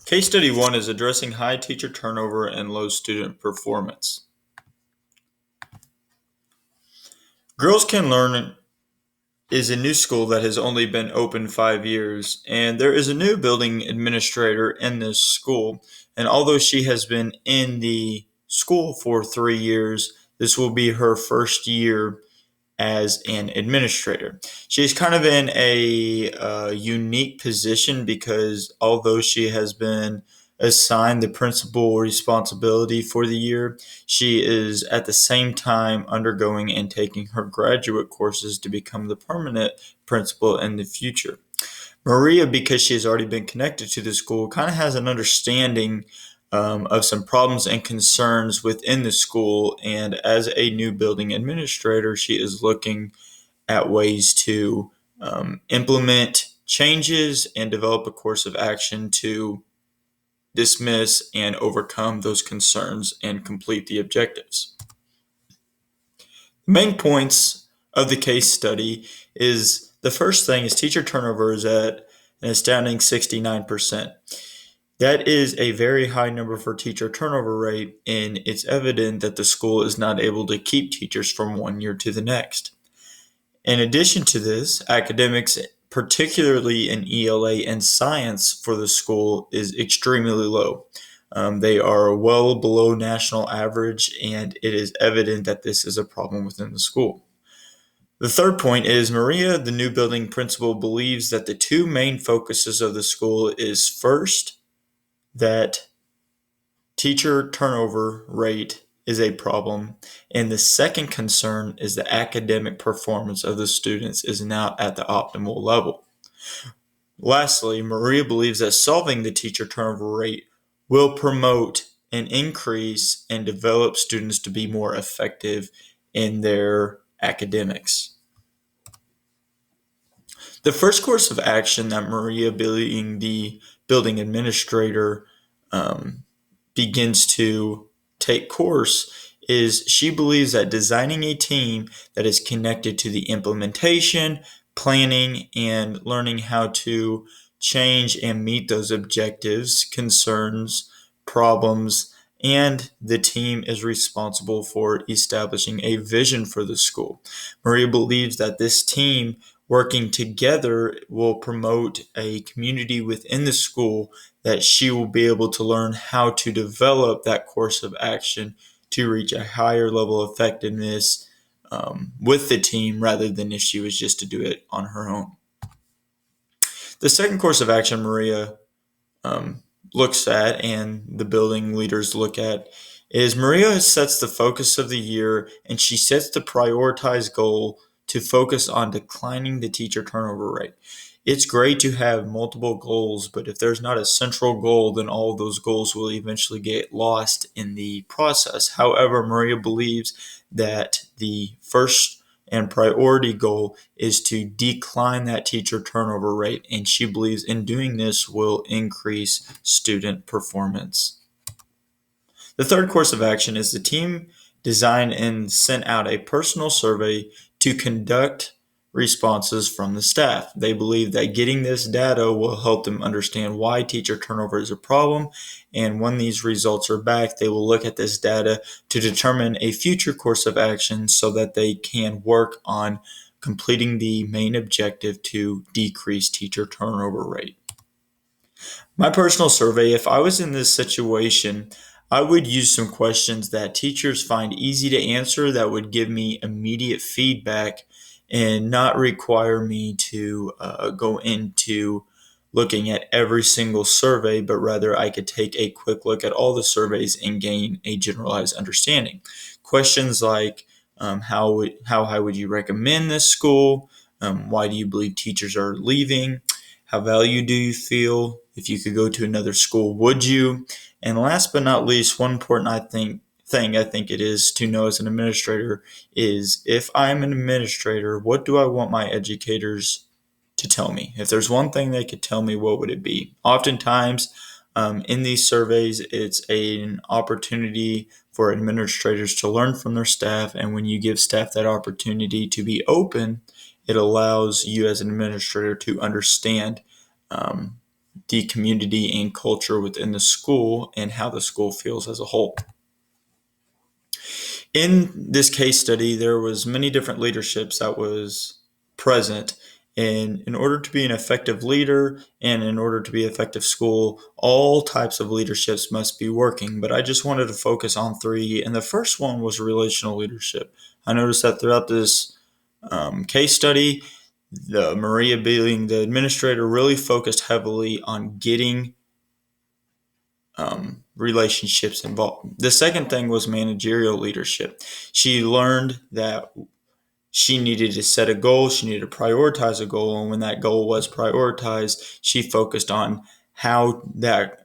Case study 1 is addressing high teacher turnover and low student performance. Girls Can Learn is a new school that has only been open 5 years, and there is a new building administrator in this school. And although she has been in the school for 3 years, this will be her first year as an administrator. She's kind of in a unique position because although she has been assigned the principal responsibility for the year, she is at the same time undergoing and taking her graduate courses to become the permanent principal in the future. Maria, because she has already been connected to the school, kind of has an understanding of some problems and concerns within the school. And as a new building administrator, she is looking at ways to implement changes and develop a course of action to dismiss and overcome those concerns and complete the objectives. The main points of the case study is the first thing is teacher turnover is at an astounding 69%. That is a very high number for teacher turnover rate, and it's evident that the school is not able to keep teachers from one year to the next. In addition to this, academics, particularly in ELA and science for the school, is extremely low. They are well below national average, and it is evident that this is a problem within the school. The third point is Maria, the new building principal, believes that the two main focuses of the school is first, that teacher turnover rate is a problem, and the second concern is the academic performance of the students is not at the optimal level. Lastly, Maria believes that solving the teacher turnover rate will promote an increase and develop students to be more effective in their academics. The first course of action that Maria, being the building administrator, begins to take course is she believes that designing a team that is connected to the implementation, planning, and learning how to change and meet those objectives, concerns, problems, and the team is responsible for establishing a vision for the school. Maria believes that this team working together will promote a community within the school that she will be able to learn how to develop that course of action to reach a higher level of effectiveness with the team rather than if she was just to do it on her own. The second course of action Maria looks at and the building leaders look at is Maria sets the focus of the year and she sets the prioritized goal to focus on declining the teacher turnover rate. It's great to have multiple goals, but if there's not a central goal, then all of those goals will eventually get lost in the process. However, Maria believes that the first and priority goal is to decline that teacher turnover rate, and she believes in doing this will increase student performance. The third course of action is the team designed and sent out a personal survey to conduct responses from the staff. They believe that getting this data will help them understand why teacher turnover is a problem, and when these results are back, they will look at this data to determine a future course of action so that they can work on completing the main objective to decrease teacher turnover rate. My personal survey, if I was in this situation, I would use some questions that teachers find easy to answer that would give me immediate feedback and not require me to go into looking at every single survey, but rather I could take a quick look at all the surveys and gain a generalized understanding. Questions like how high would you recommend this school? Why do you believe teachers are leaving? How valued do you feel? If you could go to another school, would you? And last but not least, one important thing I think it is to know as an administrator is if I'm an administrator, what do I want my educators to tell me? If there's one thing they could tell me, what would it be? Oftentimes, in these surveys, it's an opportunity for administrators to learn from their staff, and when you give staff that opportunity to be open, it allows you as an administrator to understand the community and culture within the school and how the school feels as a whole. In this case study, there was many different leaderships that was present. And in order to be an effective leader and in order to be an effective school, all types of leaderships must be working. But I just wanted to focus on three. And the first one was relational leadership. I noticed that throughout this case study, Maria being the administrator really focused heavily on getting relationships involved. The second thing was managerial leadership. She learned that she needed to set a goal, she needed to prioritize a goal, and when that goal was prioritized, she focused on how that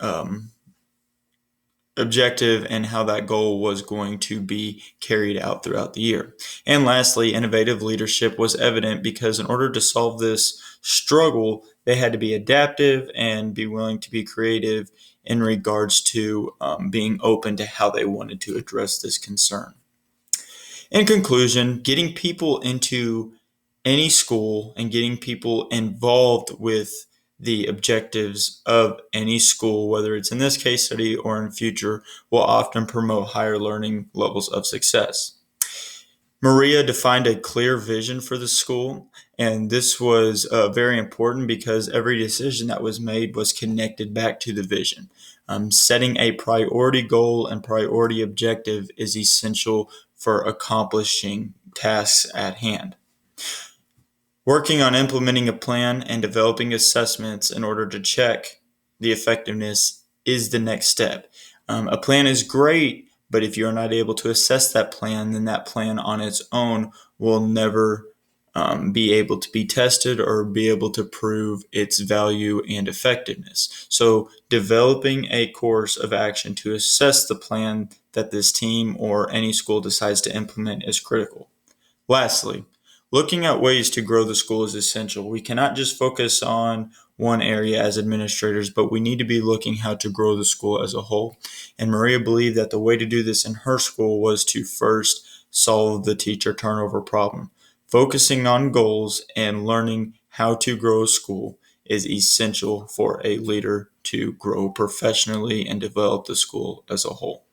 objective and how that goal was going to be carried out throughout the year. And lastly, innovative leadership was evident because in order to solve this struggle, they had to be adaptive and be willing to be creative in regards to being open to how they wanted to address this concern. In conclusion, getting people into any school and getting people involved with the objectives of any school, whether it's in this case study or in future, will often promote higher learning levels of success. Maria defined a clear vision for the school, and this was very important because every decision that was made was connected back to the vision. Setting a priority goal and priority objective is essential for accomplishing tasks at hand. Working on implementing a plan and developing assessments in order to check the effectiveness is the next step. A plan is great, but if you're not able to assess that plan, then that plan on its own will never be able to be tested or be able to prove its value and effectiveness. So developing a course of action to assess the plan that this team or any school decides to implement is critical. Lastly, looking at ways to grow the school is essential. We cannot just focus on one area as administrators, but we need to be looking how to grow the school as a whole. And Maria believed that the way to do this in her school was to first solve the teacher turnover problem. Focusing on goals and learning how to grow a school is essential for a leader to grow professionally and develop the school as a whole.